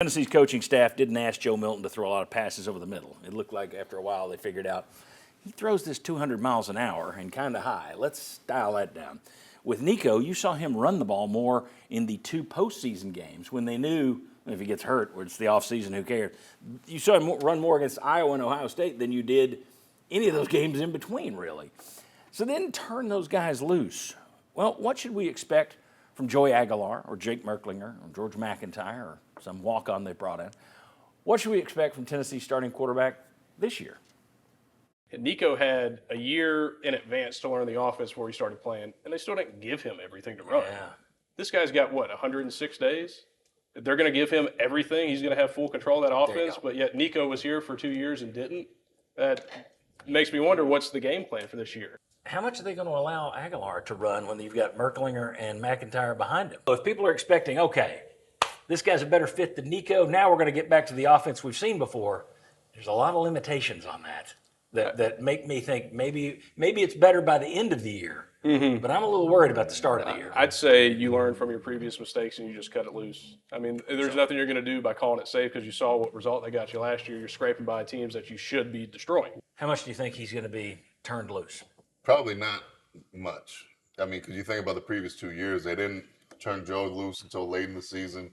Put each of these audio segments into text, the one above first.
Tennessee's coaching staff didn't ask Joe Milton to throw a lot of passes over the middle. It looked like after a while they figured out he throws this 200 miles an hour and kind of high. Let's dial that down. With Nico, you saw him run the ball more in the 2 postseason games when they knew if he gets hurt or it's the offseason, who cares? You saw him run more against Iowa and Ohio State than you did any of those games in between, really. So then turn those guys loose. Well, what should we expect from Joey Aguilar or Jake Merklinger or George McIntyre or some walk-on they brought in? What should we expect from Tennessee's starting quarterback this year? And Nico had a year in advance to learn the offense before he started playing, and they still didn't give him everything to run. Yeah. This guy's got, 106 days? They're going to give him everything. He's going to have full control of that offense, but yet Nico was here for 2 years and didn't. That makes me wonder what's the game plan for this year. How much are they going to allow Aguilar to run when you've got Merklinger and McIntyre behind him? So if people are expecting, okay, this guy's a better fit than Nico, now we're going to get back to the offense we've seen before, there's a lot of limitations on that make me think maybe it's better by the end of the year. Mm-hmm. But I'm a little worried about the start of the year. I'd say you learn from your previous mistakes and you just cut it loose. I mean, there's nothing you're going to do by calling it safe because you saw what result they got you last year. You're scraping by teams that you should be destroying. How much do you think he's going to be turned loose? Probably not much. I mean, because you think about the previous 2 years, they didn't turn Joe loose until late in the season.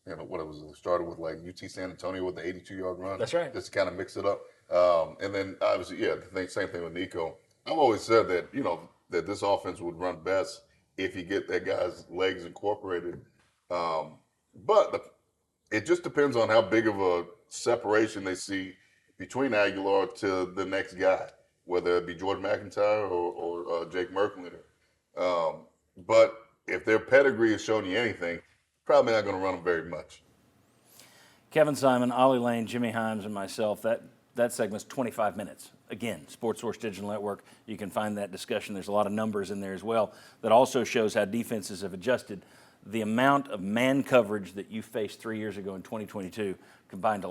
You know, what it was, it started with like UT San Antonio with the 82-yard run. That's right. Just to kind of mix it up. And then obviously, same thing with Nico. I've always said that, that this offense would run best if you get that guy's legs incorporated. But it just depends on how big of a separation they see between Aguilar to the next guy, whether it be George McIntyre or Jake Merklinger. But if their pedigree has shown you anything, probably not going to run them very much. Kevin Simon, Ollie Lane, Jimmy Himes, and myself, that segment's 25 minutes. Again, Sports Source Digital Network, you can find that discussion. There's a lot of numbers in there as well that also shows how defenses have adjusted. The amount of man coverage that you faced 3 years ago in 2022 compared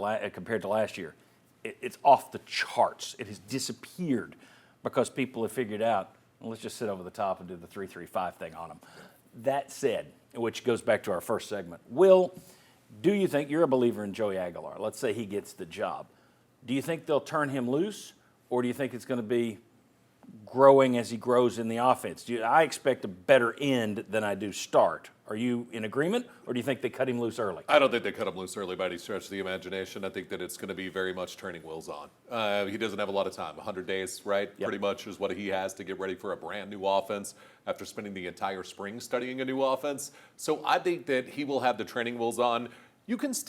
to last year, it's off the charts. It has disappeared because people have figured out, well, let's just sit over the top and do the 3-3-5 thing on them. That said, which goes back to our first segment, do you think you're a believer in Joey Aguilar? Let's say he gets the job. Do you think they'll turn him loose, or do you think it's going to be growing as he grows in the offense? I expect a better end than I do start. Are you in agreement, or do you think they cut him loose early? I don't think they cut him loose early by any stretch of the imagination. I think that it's going to be very much turning wheels on. He doesn't have a lot of time. 100 days, right? Yep. Pretty much is what he has to get ready for a brand new offense after spending the entire spring studying a new offense. So I think that he will have the training wheels on. He gets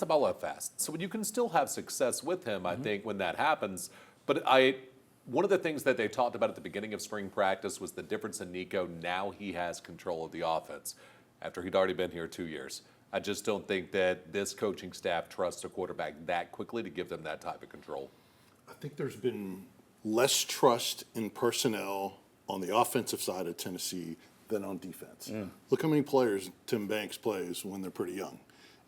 the ball out fast. So you can still have success with him, I think, when that happens. But one of the things that they talked about at the beginning of spring practice was the difference in Nico. Now he has control of the offense after he'd already been here 2 years. I just don't think that this coaching staff trusts a quarterback that quickly to give them that type of control. I think there's been less trust in personnel on the offensive side of Tennessee than on defense. Look how many players Tim Banks plays when they're pretty young.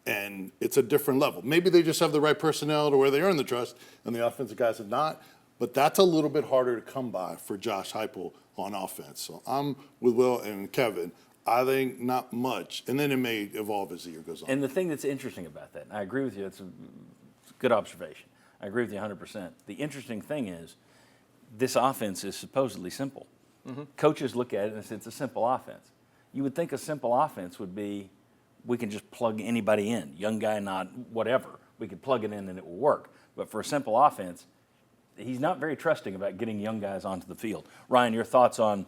And it's a different level. Maybe they just have the right personnel to where they earn the trust, and the offensive guys have not. But that's a little bit harder to come by for Josh Heupel on offense. So I'm with Will and Kevin. I think not much. And then it may evolve as the year goes on. And the thing that's interesting about that, and I agree with you, it's a good observation. I agree with you 100%. The interesting thing is this offense is supposedly simple. Mm-hmm. Coaches look at it and say it's a simple offense. You would think a simple offense would be we can just plug anybody in, young guy, not whatever. We could plug it in and it will work. But for a simple offense, he's not very trusting about getting young guys onto the field. Ryan, your thoughts on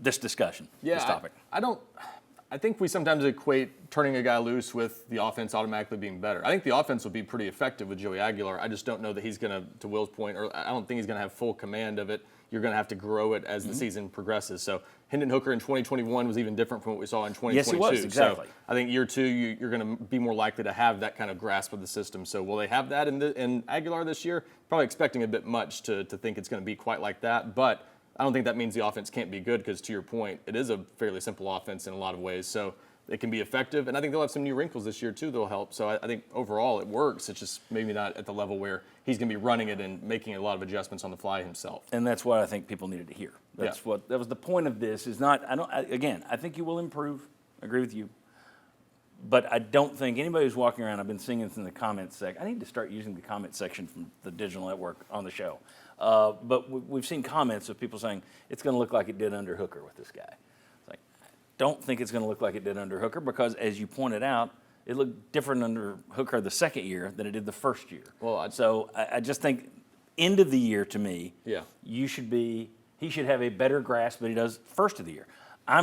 this discussion, this topic? I think we sometimes equate turning a guy loose with the offense automatically being better. I think the offense will be pretty effective with Joey Aguilar. I just don't know that he's going to Will's point, or I don't think he's going to have full command of it. You're going to have to grow it as the season progresses. So Hendon Hooker in 2021 was even different from what we saw in 2022. Yes, he was, exactly. So I think year two, you're going to be more likely to have that kind of grasp of the system. So will they have that in Aguilar this year? Probably expecting a bit much to think it's going to be quite like that. But I don't think that means the offense can't be good because, to your point, it is a fairly simple offense in a lot of ways. So it can be effective. And I think they'll have some new wrinkles this year, too, that'll help. So I think overall it works. It's just maybe not at the level where he's going to be running it and making a lot of adjustments on the fly himself. And that's what I think people needed to hear. That was the point of this. I think you will improve. I agree with you. But I don't think anybody who's walking around, I've been seeing this in the comments section. I need to start using the comment section from the digital network on the show. But we've seen comments of people saying it's going to look like it did under Hooker with this guy. It's like, I don't think it's going to look like it did under Hooker because, as you pointed out, it looked different under Hooker the second year than it did the first year. Well, I just think end of the year to me, Yeah. he should have a better grasp than he does first of the year. I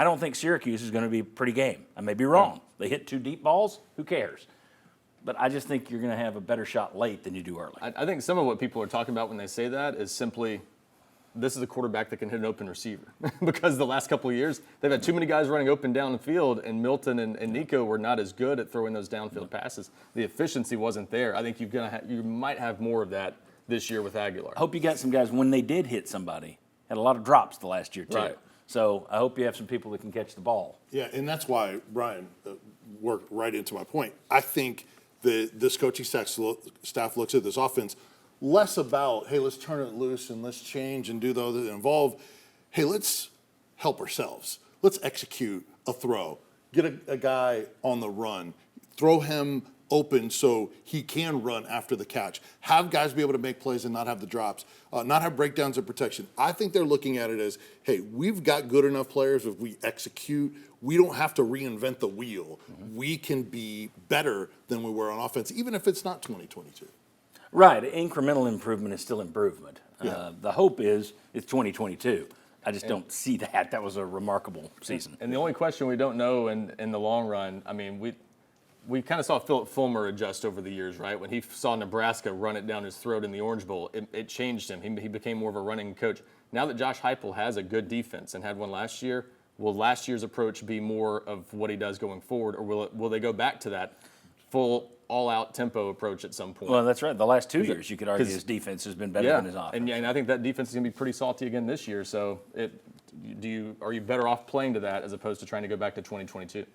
don't think Syracuse is going to be a pretty game. I may be wrong. They hit 2 deep balls. Who cares? But I just think you're going to have a better shot late than you do early. I think some of what people are talking about when they say that is simply this is a quarterback that can hit an open receiver. Because the last couple of years, they've had too many guys running open down the field, and Milton and Nico were not as good at throwing those downfield passes. The efficiency wasn't there. I think you might have more of that this year with Aguilar. I hope you got some guys, when they did hit somebody, had a lot of drops the last year, too. Right. So I hope you have some people that can catch the ball. Yeah, and that's why Brian worked right into my point. I think this coaching staff looks at this offense less about, hey, let's turn it loose and let's change and do those that involve, hey, let's help ourselves. Let's execute a throw. Get a guy on the run. Throw him open so he can run after the catch. Have guys be able to make plays and not have the drops, not have breakdowns of protection. I think they're looking at it as, hey, we've got good enough players if we execute. We don't have to reinvent the wheel. Mm-hmm. We can be better than we were on offense, even if it's not 2022. Right. Incremental improvement is still improvement. Yeah. The hope is it's 2022. I just don't see that. That was a remarkable season. And the only question we don't know in the long run, I mean, we kind of saw Philip Fulmer adjust over the years, right? When he saw Nebraska run it down his throat in the Orange Bowl, it changed him. He became more of a running coach. Now that Josh Heupel has a good defense and had one last year, will last year's approach be more of what he does going forward, or will they go back to that full all-out tempo approach at some point? Well, that's right. The last 2 years, you could argue his defense has been better than his offense. And I think that defense is going to be pretty salty again this year. So are you better off playing to that as opposed to trying to go back to 2022?